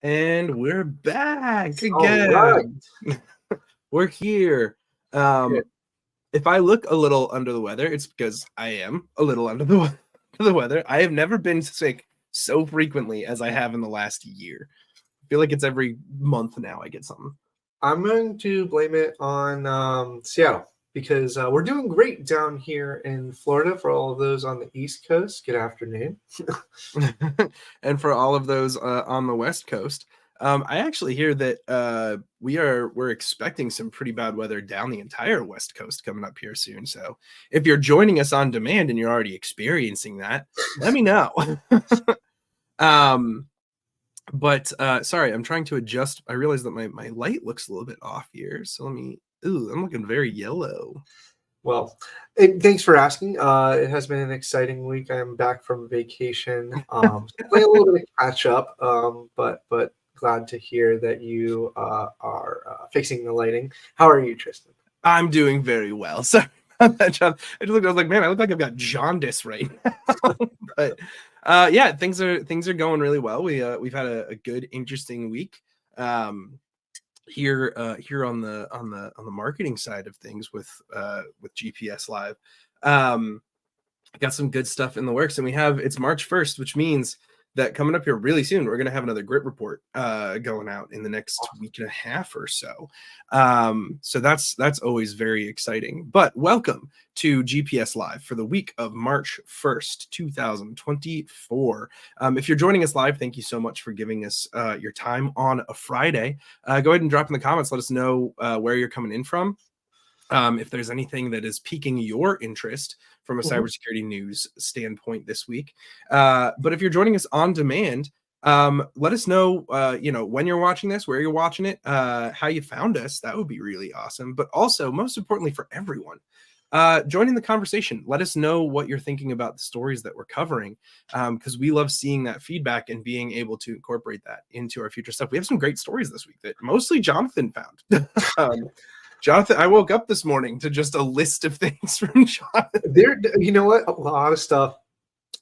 And we're back All right. again. We're here. Good. If I look a little under the weather, it's because I am a little under the weather. I have never been sick so frequently as I have in the last year. I feel like it's every month now I get something. I'm going to blame it on Seattle because we're doing great down here in Florida for all of those on the East Coast. Good afternoon. And for all of those on the West Coast, I actually hear that we're expecting some pretty bad weather down the entire West Coast coming up here soon. So if you're joining us on demand and you're already experiencing that, let me know. But sorry, I'm trying to adjust. I realize that my light looks a little bit off here. So I'm looking very yellow. Well, thanks for asking. It has been an exciting week. I am back from vacation. Playing a little bit of catch up, but glad to hear that you are fixing the lighting. How are you, Tristan? I'm doing very well. Sorry about that, John. I was like, man, I look like I've got jaundice right now. But yeah, things are going really well. We've had a good, interesting week. Here on the marketing side of things with GPS Live. Got some good stuff in the works, and it's March 1st, which means that coming up here really soon, we're going to have another grit report going out in the next week and a half or so. So that's always very exciting. But welcome to GPS Live for the week of March 1st, 2024. If you're joining us live, thank you so much for giving us your time on a Friday. Go ahead and drop in the comments. Let us know where you're coming in from. If there's anything that is piquing your interest from a cybersecurity news standpoint this week. But if you're joining us on demand, let us know, when you're watching this, where you're watching it, how you found us. That would be really awesome. But also, most importantly for everyone, joining the conversation. Let us know what you're thinking about the stories that we're covering, because we love seeing that feedback and being able to incorporate that into our future stuff. We have some great stories this week that mostly Jonathan found. Jonathan, I woke up this morning to just a list of things from Jonathan. You know what? A lot of stuff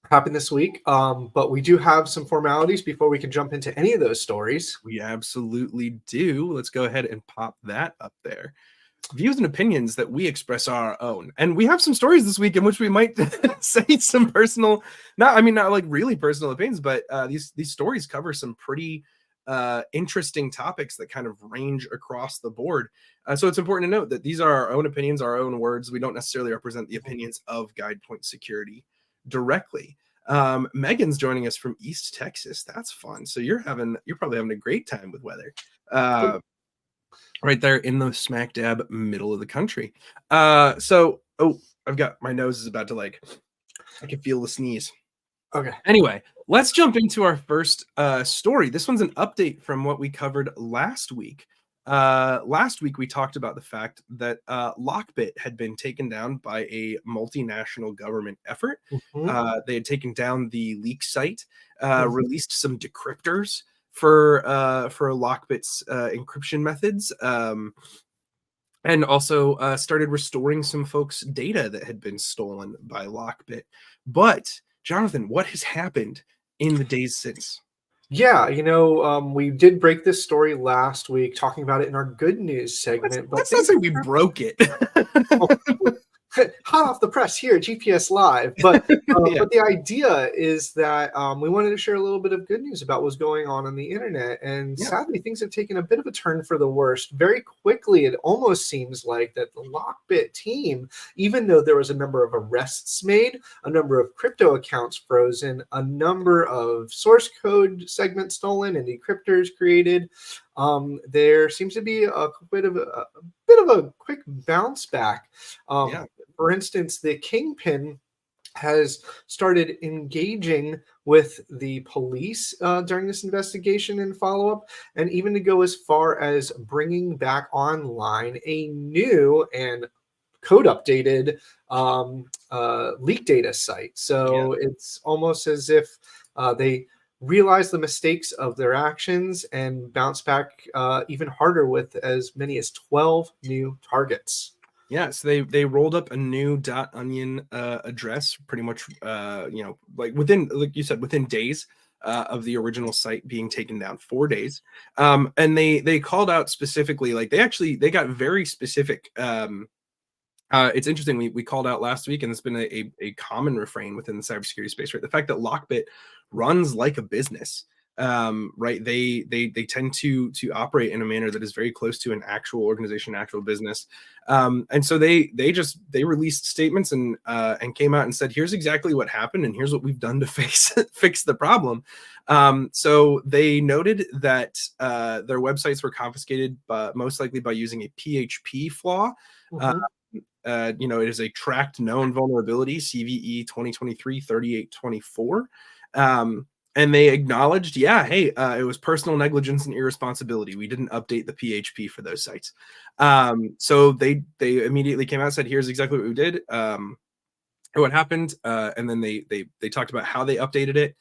happened this week, but we do have some formalities before we can jump into any of those stories. We absolutely do. Let's go ahead and pop that up there. Views and opinions that we express are our own, and we have some stories this week in which we might say some personal, not like really personal opinions, but these stories cover some pretty interesting topics that kind of range across the board. So it's important to note that these are our own opinions, our own words. We don't necessarily represent the opinions of GuidePoint Security directly. Megan's joining us from East Texas. That's fun. So you're probably having a great time with weather. Right there in the smack dab middle of the country. I've got my nose is about to I can feel the sneeze. Okay. Anyway, let's jump into our first story. This one's an update from what we covered last week. Last week, we talked about the fact that Lockbit had been taken down by a multinational government effort. They had taken down the leak site, released some decryptors for Lockbit's encryption methods, and also started restoring some folks' data that had been stolen by Lockbit. But Jonathan, what has happened in the days since? Yeah, we did break this story last week, talking about it in our good news segment. Let's not say we broke it. Hot off the press here at GPS Live. But but the idea is that we wanted to share a little bit of good news about what's going on the internet. And sadly, things have taken a bit of a turn for the worst. Very quickly, it almost seems like that the Lockbit team, even though there was a number of arrests made, a number of crypto accounts frozen, a number of source code segments stolen and decryptors created, there seems to be a bit of a quick bounce back. For instance, the Kingpin has started engaging with the police during this investigation and follow-up, and even to go as far as bringing back online a new and code updated leak data site. So it's almost as if they realize the mistakes of their actions and bounce back even harder with as many as 12 new targets. Yeah, so they rolled up a new .onion address pretty much, within, like you said, within days. of the original site being taken down, 4 days. And they called out specifically, like they got very specific. It's interesting. We called out last week, and it's been a common refrain within the cybersecurity space, right? The fact that Lockbit runs like a business, right? They tend to operate in a manner that is very close to an actual organization, actual business, and so they released statements and came out and said, here's exactly what happened, and here's what we've done to fix the problem. So they noted that their websites were confiscated, most likely by using a PHP flaw. Mhm. It is a tracked known vulnerability, CVE 2023-3824. And they acknowledged, hey, it was personal negligence and irresponsibility. We didn't update the PHP for those sites. So they immediately came out and said, here's exactly what we did, what happened. And then they talked about how they updated it.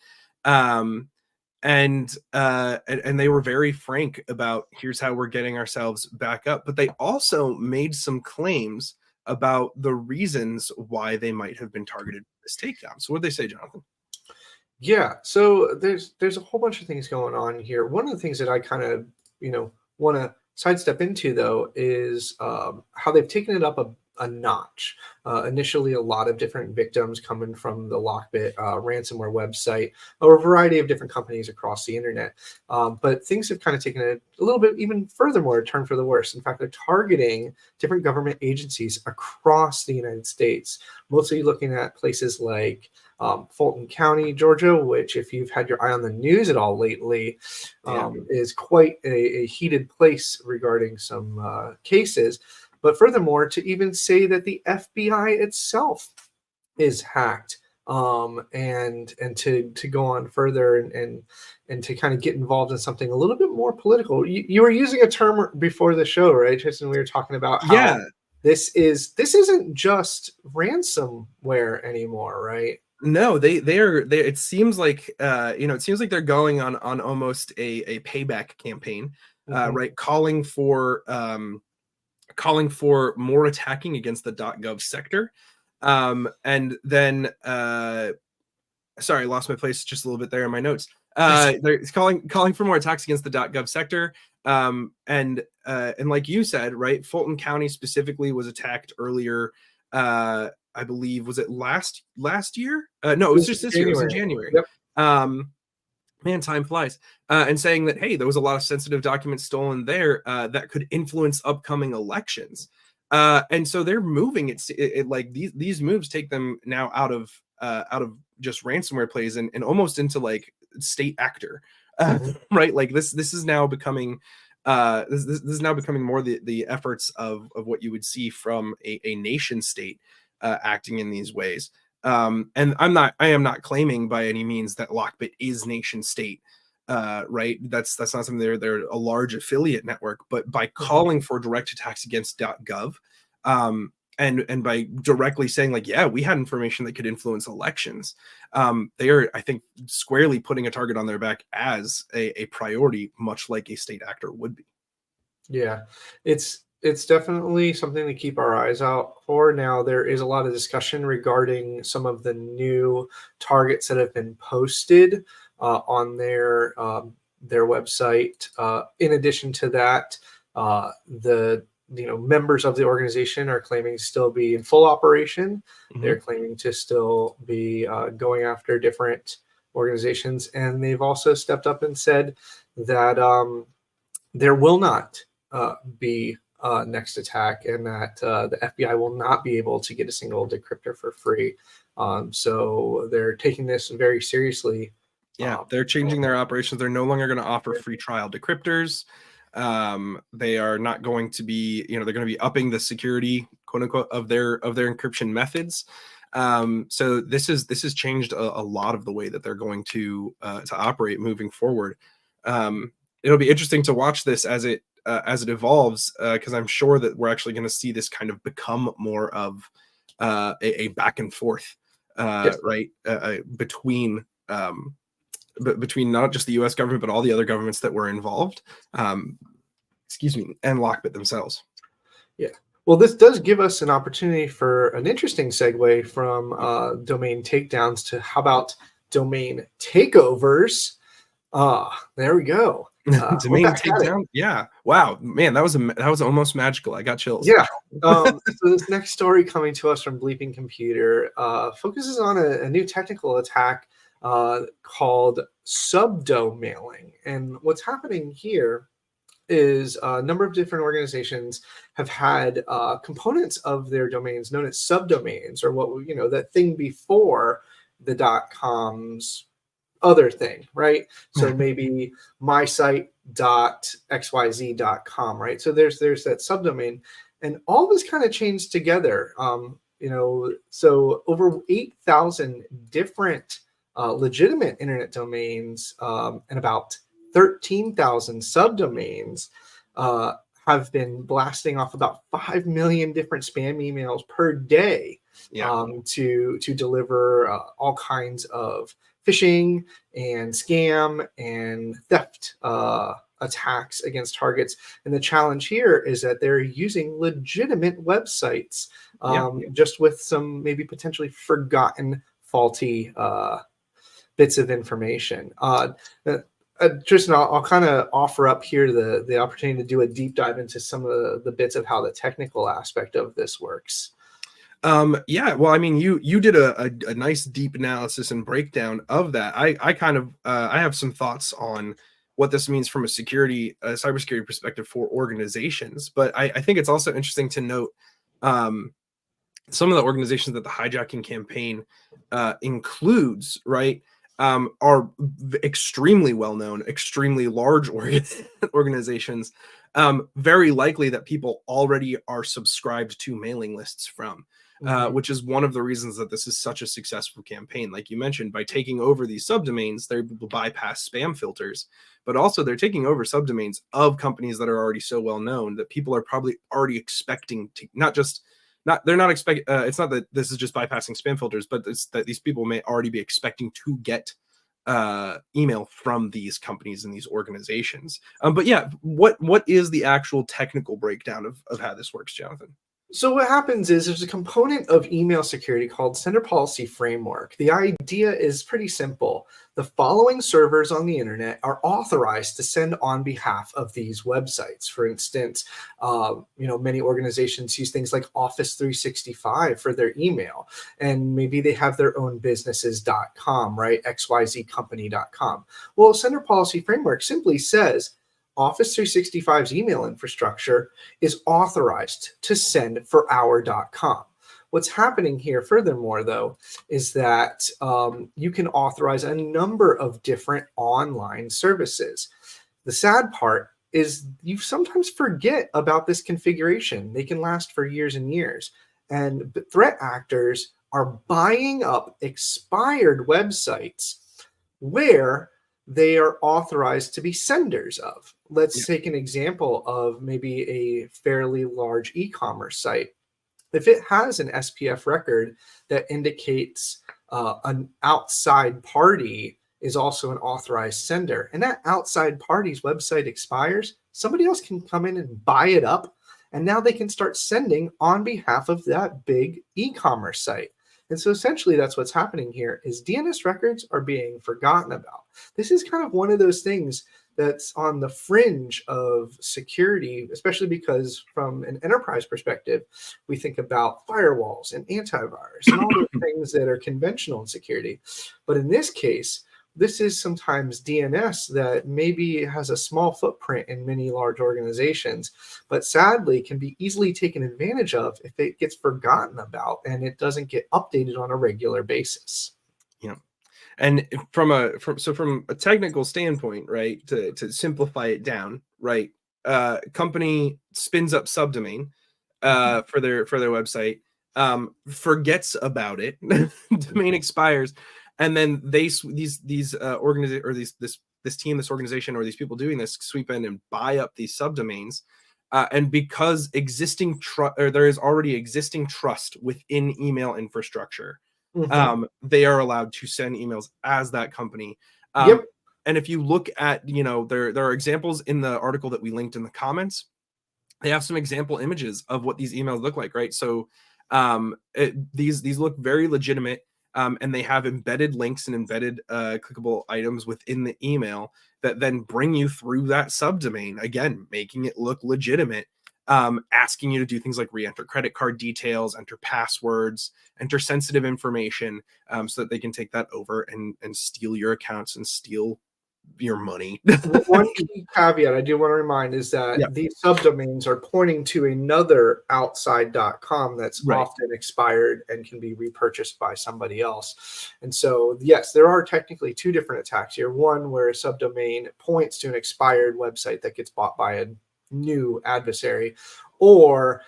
And they were very frank about, here's how we're getting ourselves back up. But they also made some claims about the reasons why they might have been targeted for this takedown. So what did they say, Jonathan? Yeah, so there's a whole bunch of things going on here. One of the things that I kind of want to sidestep into, though, is how they've taken it up a notch. Initially, a lot of different victims coming from the Lockbit ransomware website, or a variety of different companies across the internet. But things have kind of taken it a little bit even furthermore, a turn for the worse. In fact, they're targeting different government agencies across the United States, mostly looking at places like Fulton County, Georgia, which, if you've had your eye on the news at all lately, is quite a heated place regarding some cases. But furthermore, to even say that the FBI itself is hacked, and to go on further and to kind of get involved in something a little bit more political. You were using a term before the show, right, Tristan? We were talking about how this isn't just ransomware anymore, right? No, they it seems like they're going on almost a payback campaign, right? Calling for more attacking against the .gov sector, and then sorry, I lost my place just a little bit there in my notes. They're calling for more attacks against the .gov sector, and like you said, right, Fulton County specifically was attacked earlier. I believe, was it last year? No, it was just this year. It was in January. Yep. Man, time flies. And saying that, hey, there was a lot of sensitive documents stolen there that could influence upcoming elections. And so they're moving it like these moves take them now out of just ransomware plays and almost into like state actor, right? Like this is now becoming this is now becoming more the efforts of what you would see from a nation state acting in these ways. And I am not claiming by any means that Lockbit is nation state, right? That's not something. They're a large affiliate network, but by calling for direct attacks against .gov, and by directly saying like, yeah, we had information that could influence elections, they are, I think, squarely putting a target on their back as a priority, much like a state actor would be. Yeah, it's definitely something to keep our eyes out for. Now, there is a lot of discussion regarding some of the new targets that have been posted on their website. In addition to that, the members of the organization are claiming to still be in full operation. They're claiming to still be going after different organizations, and they've also stepped up and said that there will not be next attack, and that the FBI will not be able to get a single decryptor for free. So they're taking this very seriously. Yeah, they're changing their operations. They're no longer going to offer free trial decryptors. They are not going to be, they're going to be upping the security, quote unquote, of their encryption methods. So this has changed a lot of the way that they're going to operate moving forward. It'll be interesting to watch this as it evolves, because I'm sure that we're actually going to see this kind of become more of a back and forth, right, between not just the U.S. government, but all the other governments that were involved, and Lockbit themselves. Yeah. Well, this does give us an opportunity for an interesting segue from domain takedowns to how about domain takeovers. There we go. We're Domain back at it. takedown. Yeah. Wow, man, that was almost magical. I got chills. Yeah. So this next story coming to us from Bleeping Computer focuses on a new technical attack called subdomailing. And what's happening here is a number of different organizations have had components of their domains known as subdomains, or that thing before the .coms other thing, right? So maybe mysite.xyz.com, right? So there's that subdomain, and all this kind of chains together. So over 8,000 different legitimate internet domains and about 13,000 subdomains have been blasting off about 5 million different spam emails per day to deliver all kinds of phishing and scam and theft attacks against targets. And the challenge here is that they're using legitimate websites just with some maybe potentially forgotten faulty bits of information. Tristan, I'll kind of offer up here the opportunity to do a deep dive into some of the bits of how the technical aspect of this works. Yeah, well, I mean, you did a nice deep analysis and breakdown of that. I kind of I have some thoughts on what this means from a cybersecurity perspective for organizations, but I think it's also interesting to note some of the organizations that the hijacking campaign includes, right, are extremely well-known, extremely large organizations, very likely that people already are subscribed to mailing lists from. Which is one of the reasons that this is such a successful campaign. Like you mentioned, by taking over these subdomains, they're able to bypass spam filters, but also they're taking over subdomains of companies that are already so well known that people are probably already expecting to it's not that this is just bypassing spam filters, but it's that these people may already be expecting to get email from these companies and these organizations. But yeah, what is the actual technical breakdown of how this works, Jonathan? So what happens is there's a component of email security called Sender Policy Framework. The idea is pretty simple. The following servers on the internet are authorized to send on behalf of these websites. For instance, many organizations use things like Office 365 for their email, and maybe they have their own businesses.com, right? xyzcompany.com. Well, Sender Policy Framework simply says Office 365's email infrastructure is authorized to send for our.com. What's happening here, furthermore, though, is that you can authorize a number of different online services. The sad part is you sometimes forget about this configuration. They can last for years and years. And threat actors are buying up expired websites where they are authorized to be senders of. Let's take an example of maybe a fairly large e-commerce site. If it has an SPF record that indicates an outside party is also an authorized sender, and that outside party's website expires, somebody else can come in and buy it up, and now they can start sending on behalf of that big e-commerce site. And so essentially that's what's happening here is DNS records are being forgotten about. This is kind of one of those things that's on the fringe of security, especially because from an enterprise perspective, we think about firewalls and antivirus and all those things that are conventional in security. But in this case, this is sometimes DNS that maybe has a small footprint in many large organizations, but sadly can be easily taken advantage of if it gets forgotten about and it doesn't get updated on a regular basis. Yeah. And from a technical standpoint, right, to simplify it down, right, company spins up subdomain for their website, forgets about it, domain expires, and then this organization or these people doing this sweep in and buy up these subdomains, and because there is already existing trust within email infrastructure, they are allowed to send emails as that company. And if you look at, there are examples in the article that we linked in the comments. They have some example images of what these emails look like, right? So these look very legitimate. and they have embedded links and embedded clickable items within the email that then bring you through that subdomain, again, making it look legitimate, asking you to do things like re-enter credit card details, enter passwords, enter sensitive information, so that they can take that over and steal your accounts and steal your money. One key caveat I do want to remind is that Yeah. these subdomains are pointing to another outside.com that's Right. often expired and can be repurchased by somebody else. And so, yes, there are technically two different attacks here. One where a subdomain points to an expired website that gets bought by a new adversary, or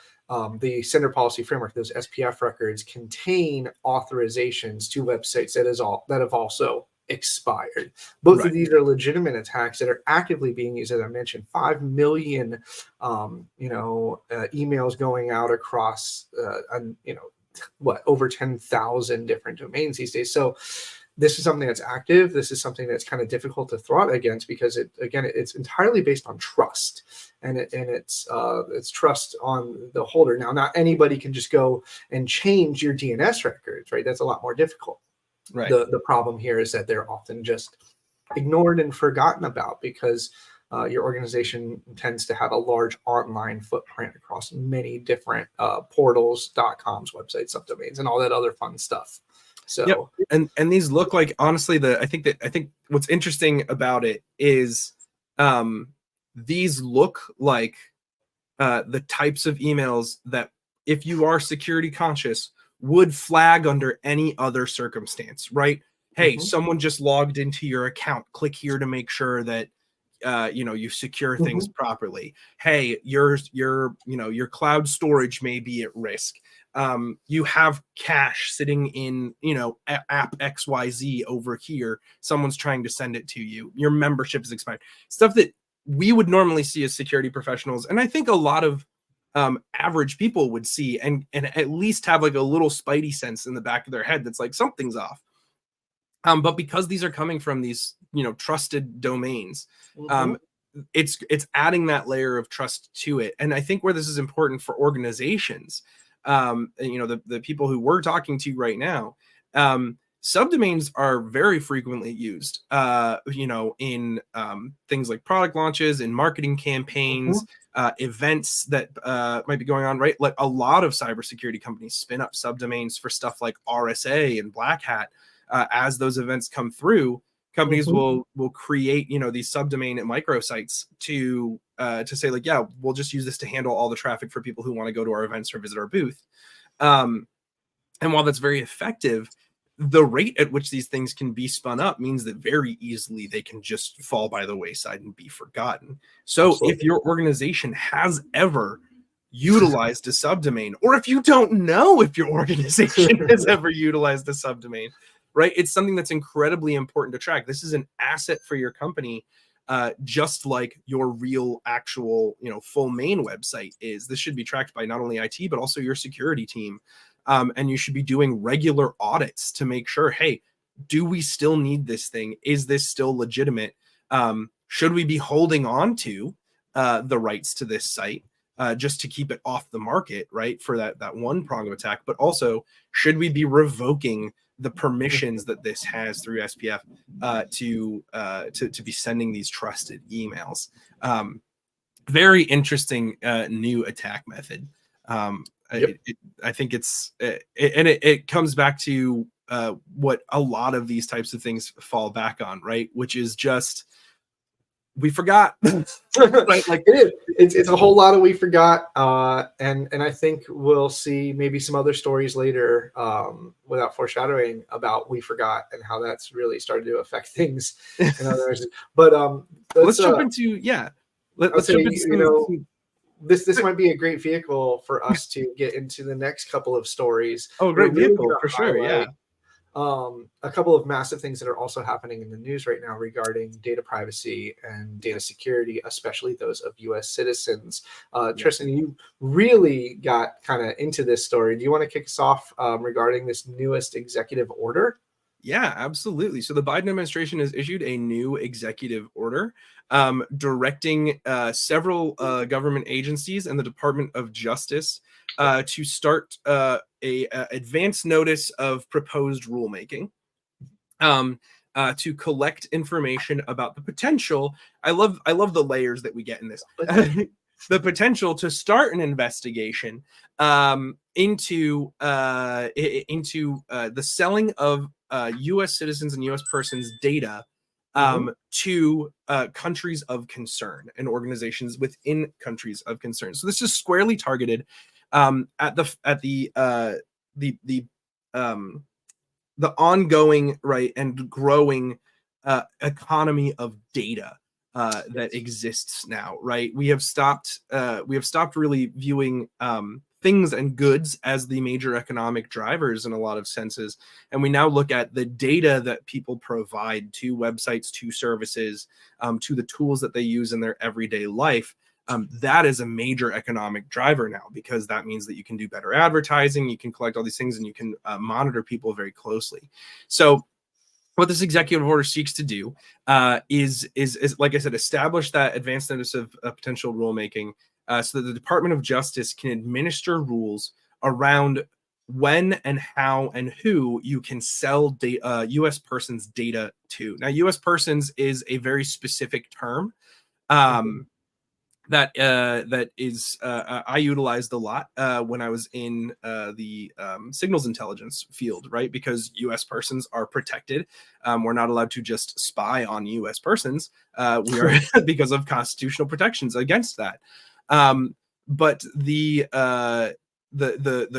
the sender policy framework, those SPF records contain authorizations to websites that have also expired. Both of these are legitimate attacks that are actively being used. As I mentioned, 5 million, emails going out across, over 10,000 different domains these days. So this is something that's active. This is something that's kind of difficult to thwart against, because it's entirely based on trust, and it's trust on the holder. Now, not anybody can just go and change your DNS records, right? That's a lot more difficult. Right. The problem here is that they're often just ignored and forgotten about, because your organization tends to have a large online footprint across many different portals, .coms, websites, subdomains, and all that other fun stuff. So, and these look like, honestly, I think what's interesting about it is these look like the types of emails that, if you are security conscious, would flag under any other circumstance, right? Hey, someone just logged into your account. Click here to make sure that you secure things properly. Hey, your cloud storage may be at risk. You have cash sitting in app XYZ over here. Someone's trying to send it to you. Your membership is expired. Stuff that we would normally see as security professionals, and I think a lot of average people would see and at least have like a little spidey sense in the back of their head that's like, something's off. But because these are coming from these trusted domains, it's adding that layer of trust to it. And I think where this is important for organizations, the people who we're talking to right now, subdomains are very frequently used, in things like product launches, in marketing campaigns, events that might be going on, right? Like a lot of cybersecurity companies spin up subdomains for stuff like RSA and Black Hat. As those events come through, companies will create these subdomain and microsites to say, like, yeah, we'll just use this to handle all the traffic for people who want to go to our events or visit our booth. And while that's very effective, the rate at which these things can be spun up means that very easily they can just fall by the wayside and be forgotten. So if your organization has ever utilized a subdomain, or if you don't know if your organization has ever utilized a subdomain, right, it's something that's incredibly important to track. This is an asset for your company, just like your real actual full main website is. This should be tracked by not only IT but also your security team. And you should be doing regular audits to make sure, hey, do we still need this thing? Is this still legitimate? Should we be holding on to the rights to this site just to keep it off the market, right, for that one prong of attack? But also, should we be revoking the permissions that this has through SPF to be sending these trusted emails? Very interesting new attack method. I think it comes back to what a lot of these types of things fall back on, right? Which is just, we forgot. Right? Like it's a whole lot of we forgot, and I think we'll see maybe some other stories later, without foreshadowing, about we forgot and how that's really started to affect things in other areas. But let's jump into let's jump into this might be a great vehicle for us to get into the next couple of stories. Oh, great vehicle for sure. Yeah. A couple of massive things that are also happening in the news right now regarding data privacy and data security, especially those of U.S. citizens. Tristan, you really got kind of into this story. Do you want to kick us off regarding this newest executive order? Yeah, absolutely. So the Biden administration has issued a new executive order directing several government agencies and the Department of Justice to start a advance notice of proposed rulemaking. To collect information about the potential. I love the layers that we get in this. The potential to start an investigation into the selling of U.S. citizens and U.S. persons data to countries of concern and organizations within countries of concern. So this is squarely targeted at the ongoing, right, and growing economy of data that exists now, right? We have stopped really viewing things and goods as the major economic drivers in a lot of senses, and we now look at the data that people provide to websites, to services, to the tools that they use in their everyday life. That is a major economic driver now, because that means that you can do better advertising, you can collect all these things, and you can monitor people very closely. So what this executive order seeks to do is, like I said, establish that advance notice of potential rulemaking so that the Department of Justice can administer rules around when and how and who you can sell U.S. persons data to. Now, U.S. persons is a very specific term. That is I utilized a lot when I was in the signals intelligence field, right? Because U.S. persons are protected. We're not allowed to just spy on U.S. persons. We are because of constitutional protections against that. But the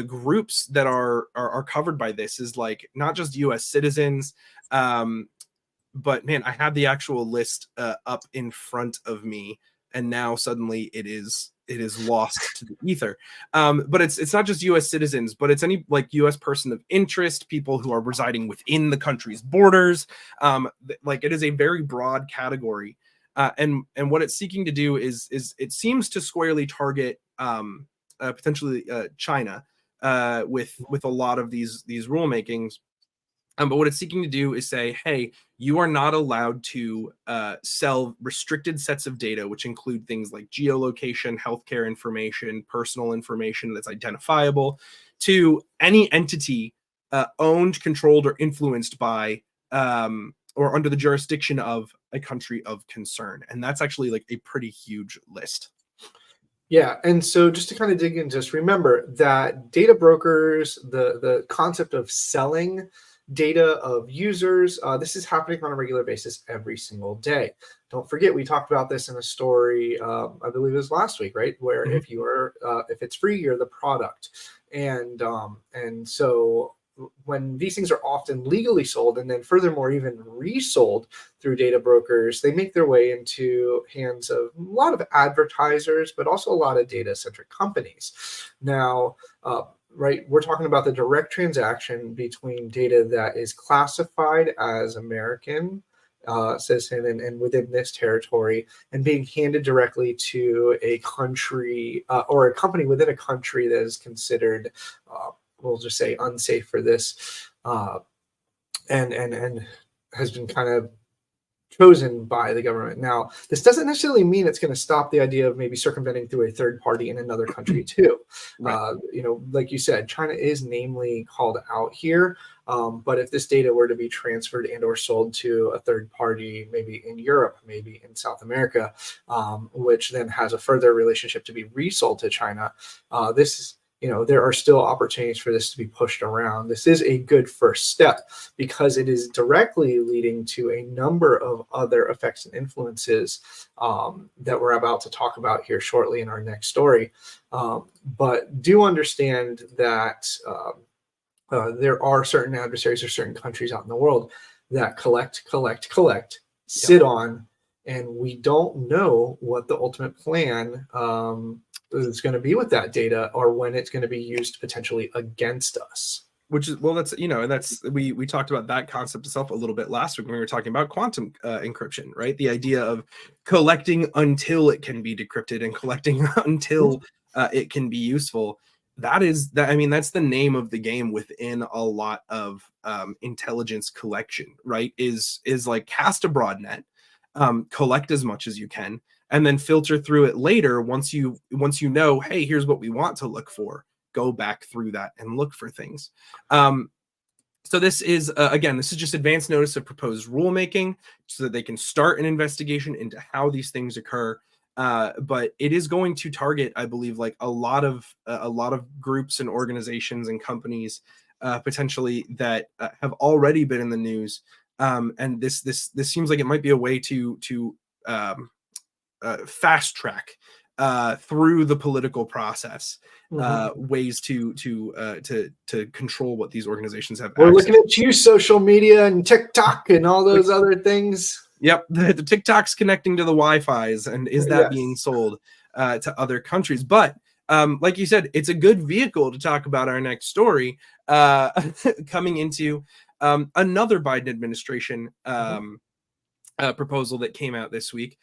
groups that are covered by this is like not just U.S. citizens. But man, I had the actual list up in front of me, and now suddenly it is lost to the ether. But it's not just U.S. citizens, but it's any like U.S. person of interest, people who are residing within the country's borders. Like it is a very broad category, and what it's seeking to do is it seems to squarely target potentially China with a lot of these rulemakings. But what it's seeking to do is say, hey, you are not allowed to sell restricted sets of data, which include things like geolocation, healthcare information, personal information that's identifiable, to any entity owned, controlled, or influenced by or under the jurisdiction of a country of concern. And that's actually like a pretty huge list. Yeah, and so just to kind of dig in, just remember that data brokers, the concept of selling data of users, this is happening on a regular basis every single day. Don't forget, we talked about this in a story, I believe it was last week, right? Where if you are, if it's free, you're the product, and so when these things are often legally sold and then furthermore even resold through data brokers, they make their way into hands of a lot of advertisers, but also a lot of data-centric companies. Now, right, we're talking about the direct transaction between data that is classified as American citizen and within this territory, and being handed directly to a country or a company within a country that is considered we'll just say unsafe for this, and has been kind of chosen by the government. Now, this doesn't necessarily mean it's going to stop the idea of maybe circumventing through a third party in another country too. Right. You know, like you said, China is namely called out here. But if this data were to be transferred and or sold to a third party, maybe in Europe, maybe in South America, which then has a further relationship to be resold to China, this is, you know, there are still opportunities for this to be pushed around. This is a good first step because it is directly leading to a number of other effects and influences that we're about to talk about here shortly in our next story. But do understand that there are certain adversaries or certain countries out in the world that collect, sit on, and we don't know what the ultimate plan is going to be with that data or when it's going to be used potentially against us. Which is, well, that's, you know, and that's, we talked about that concept itself a little bit last week when we were talking about quantum encryption, right? The idea of collecting until it can be decrypted and collecting until it can be useful. I mean, that's the name of the game within a lot of intelligence collection, right? Is like cast a broad net, collect as much as you can, and then filter through it later. Once you know, hey, here's what we want to look for, go back through that and look for things. So this is, again, this is just advance notice of proposed rulemaking so that they can start an investigation into how these things occur. But it is going to target, I believe, like a lot of groups and organizations and companies potentially that have already been in the news. And this seems like it might be a way to fast track through the political process, ways to control what these organizations have. We're looking at you, social media and TikTok and all those other things. Yep, the TikTok's connecting to the Wi-Fi's, and is that being sold to other countries? But like you said, it's a good vehicle to talk about our next story coming into another Biden administration proposal that came out this week,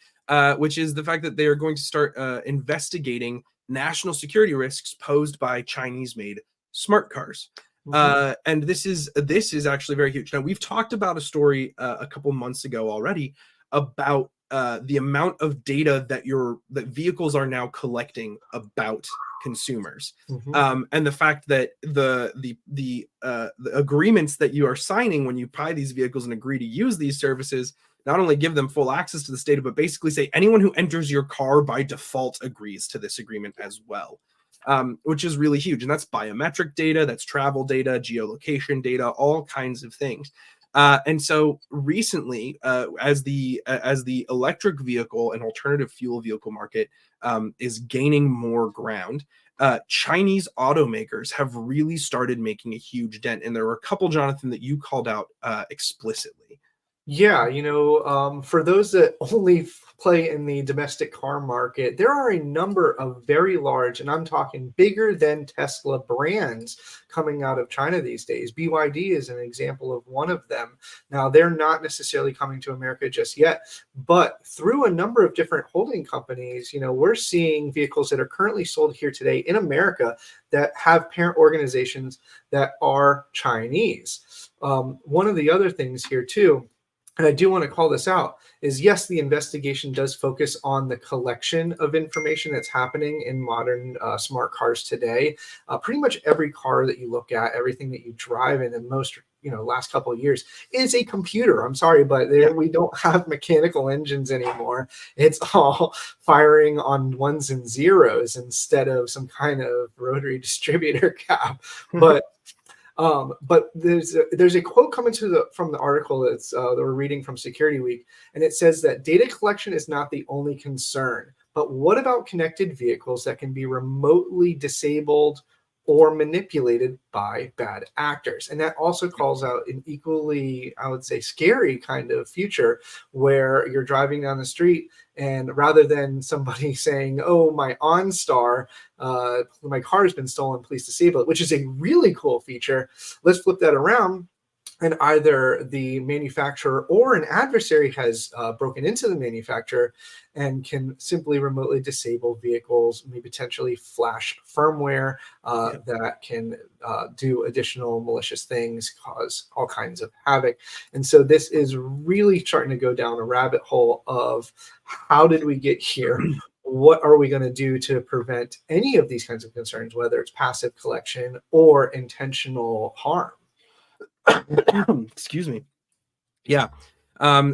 which is the fact that they are going to start investigating national security risks posed by Chinese-made smart cars. And this is actually very huge. Now, we've talked about a story a couple months ago already about the amount of data that vehicles are now collecting about consumers, and the fact that the agreements that you are signing when you buy these vehicles and agree to use these services not only give them full access to this data, but basically say anyone who enters your car by default agrees to this agreement as well. Which is really huge. And that's biometric data, that's travel data, geolocation data, all kinds of things. And so recently, as the electric vehicle and alternative fuel vehicle market is gaining more ground, Chinese automakers have really started making a huge dent. And there were a couple, Jonathan, that you called out explicitly. Yeah, for those that only play in the domestic car market, there are a number of very large, and I'm talking bigger than Tesla brands coming out of China these days. BYD is an example of one of them. Now, they're not necessarily coming to America just yet, but through a number of different holding companies, we're seeing vehicles that are currently sold here today in America that have parent organizations that are Chinese. One of the other things here too, and I do want to call this out, is yes, the investigation does focus on the collection of information that's happening in modern smart cars today. Pretty much every car that you look at, everything that you drive in the most last couple of years is a computer. I'm sorry, but we don't have mechanical engines anymore. It's all firing on ones and zeros instead of some kind of rotary distributor cap. But there's a quote coming from the article that we're reading from Security Week, and it says that data collection is not the only concern. But what about connected vehicles that can be remotely disabled or manipulated by bad actors? And that also calls out an equally, I would say, scary kind of future where you're driving down the street and rather than somebody saying, oh, my OnStar, my car has been stolen, please disable it, which is a really cool feature. Let's flip that around. And either the manufacturer or an adversary has broken into the manufacturer and can simply remotely disable vehicles, maybe potentially flash firmware that can do additional malicious things, cause all kinds of havoc. And so this is really starting to go down a rabbit hole of how did we get here? What are we going to do to prevent any of these kinds of concerns, whether it's passive collection or intentional harm? Excuse me. Yeah.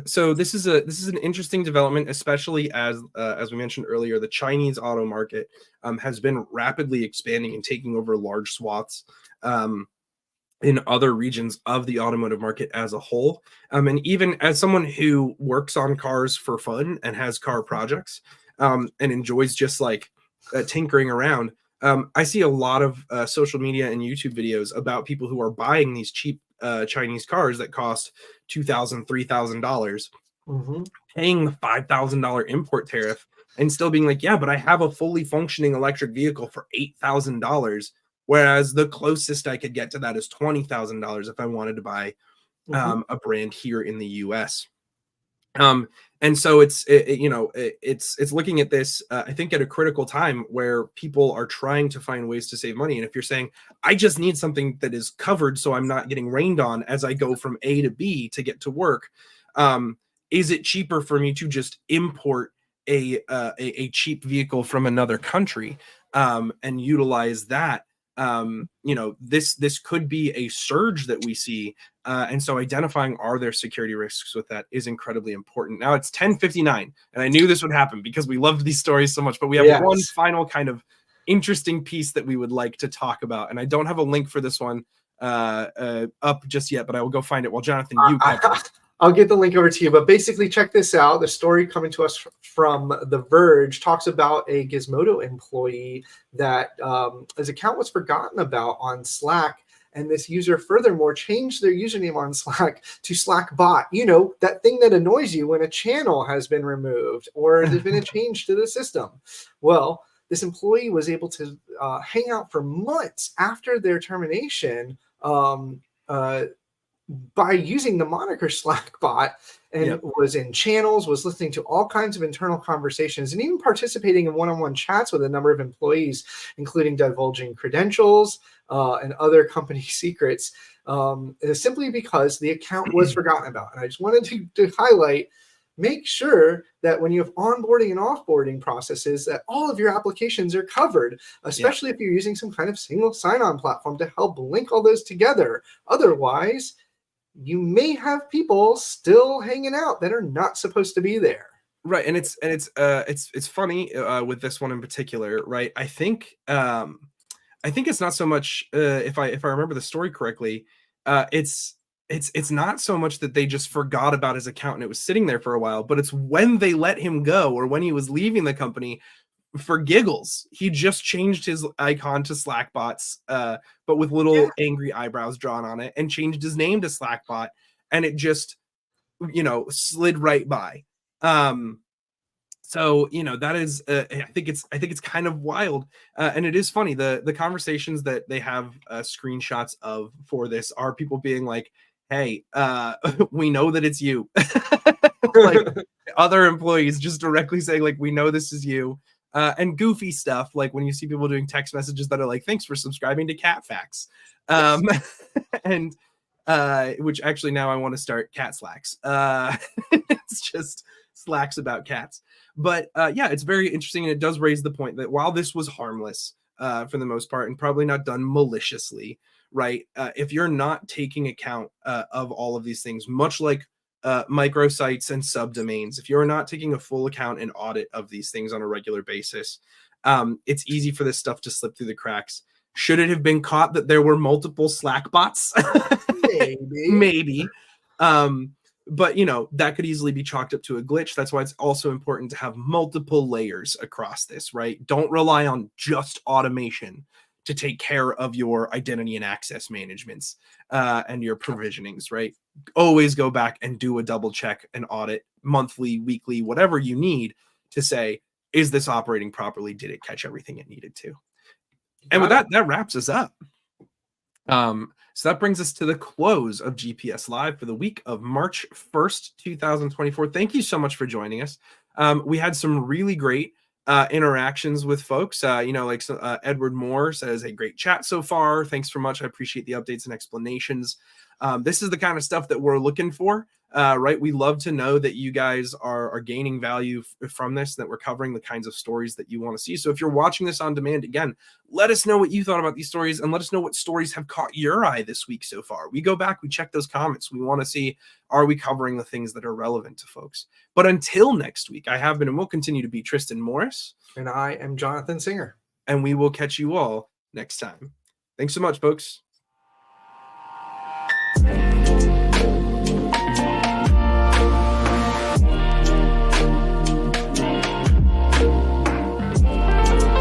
So this is an interesting development, especially as we mentioned earlier, the Chinese auto market has been rapidly expanding and taking over large swaths in other regions of the automotive market as a whole. And even as someone who works on cars for fun and has car projects and enjoys just like tinkering around, I see a lot of social media and YouTube videos about people who are buying these cheap Chinese cars that cost $2,000, $3,000, paying the $5,000 import tariff and still being like, yeah, but I have a fully functioning electric vehicle for $8,000. Whereas the closest I could get to that is $20,000 if I wanted to buy a brand here in the US. And so it's looking at this, I think, at a critical time where people are trying to find ways to save money. And if you're saying, I just need something that is covered so I'm not getting rained on as I go from A to B to get to work, is it cheaper for me to just import a cheap vehicle from another country, and utilize that? This could be a surge that we see, and so identifying, are there security risks with that, is incredibly important. Now it's 10:59, and I knew this would happen because we loved these stories so much, but we have one final kind of interesting piece that we would like to talk about, and I don't have a link for this one up just yet, but I will go find it while Jonathan, you cover it. I'll get the link over to you, but basically check this out. The story coming to us from The Verge talks about a Gizmodo employee that his account was forgotten about on Slack. And this user furthermore changed their username on Slack to Slackbot. You know, that thing that annoys you when a channel has been removed or there's been a change to the system. Well, this employee was able to hang out for months after their termination by using the moniker Slackbot, and was in channels, was listening to all kinds of internal conversations, and even participating in one-on-one chats with a number of employees, including divulging credentials and other company secrets, simply because the account was forgotten about. And I just wanted to highlight, make sure that when you have onboarding and offboarding processes, that all of your applications are covered, especially if you're using some kind of single sign-on platform to help link all those together. Otherwise, you may have people still hanging out that are not supposed to be there. Right. And it's funny with this one in particular, right? I think it's not so much if I remember the story correctly, it's not so much that they just forgot about his account and it was sitting there for a while, but it's when they let him go or when he was leaving the company, for giggles, he just changed his icon to Slackbots, but with little angry eyebrows drawn on it, and changed his name to Slackbot, and it just, slid right by. So that is, I think it's kind of wild, and it is funny. The conversations that they have screenshots of for this are people being like, "Hey, we know that it's you," like other employees just directly saying like, "We know this is you." And goofy stuff, like when you see people doing text messages that are like, "Thanks for subscribing to Cat Facts," and which actually now I want to start Cat Slacks. It's just slacks about cats. But it's very interesting, and it does raise the point that while this was harmless for the most part, and probably not done maliciously, right? If you're not taking account of all of these things, much like microsites and subdomains, if you're not taking a full account and audit of these things on a regular basis, it's easy for this stuff to slip through the cracks. Should it have been caught that there were multiple Slack bots? Maybe. But that could easily be chalked up to a glitch. That's why it's also important to have multiple layers across this, right? Don't rely on just automation to take care of your identity and access managements and your provisionings, right? Always go back and do a double check and audit monthly, weekly, whatever you need to say, is this operating properly? Did it catch everything it needed to? And with that wraps us up. So that brings us to the close of GPS Live for the week of March 1st, 2024. Thank you so much for joining us. We had some really great interactions with folks. Edward Moore says, "Hey, great chat so far. Thanks so much. I appreciate the updates and explanations." This is the kind of stuff that we're looking for, right? We love to know that you guys are gaining value from this, that we're covering the kinds of stories that you want to see. So if you're watching this on demand, again, let us know what you thought about these stories, and let us know what stories have caught your eye this week so far. We go back, we check those comments. We want to see, are we covering the things that are relevant to folks? But until next week, I have been and will continue to be Tristan Morris. And I am Jonathan Singer. And we will catch you all next time. Thanks so much, folks.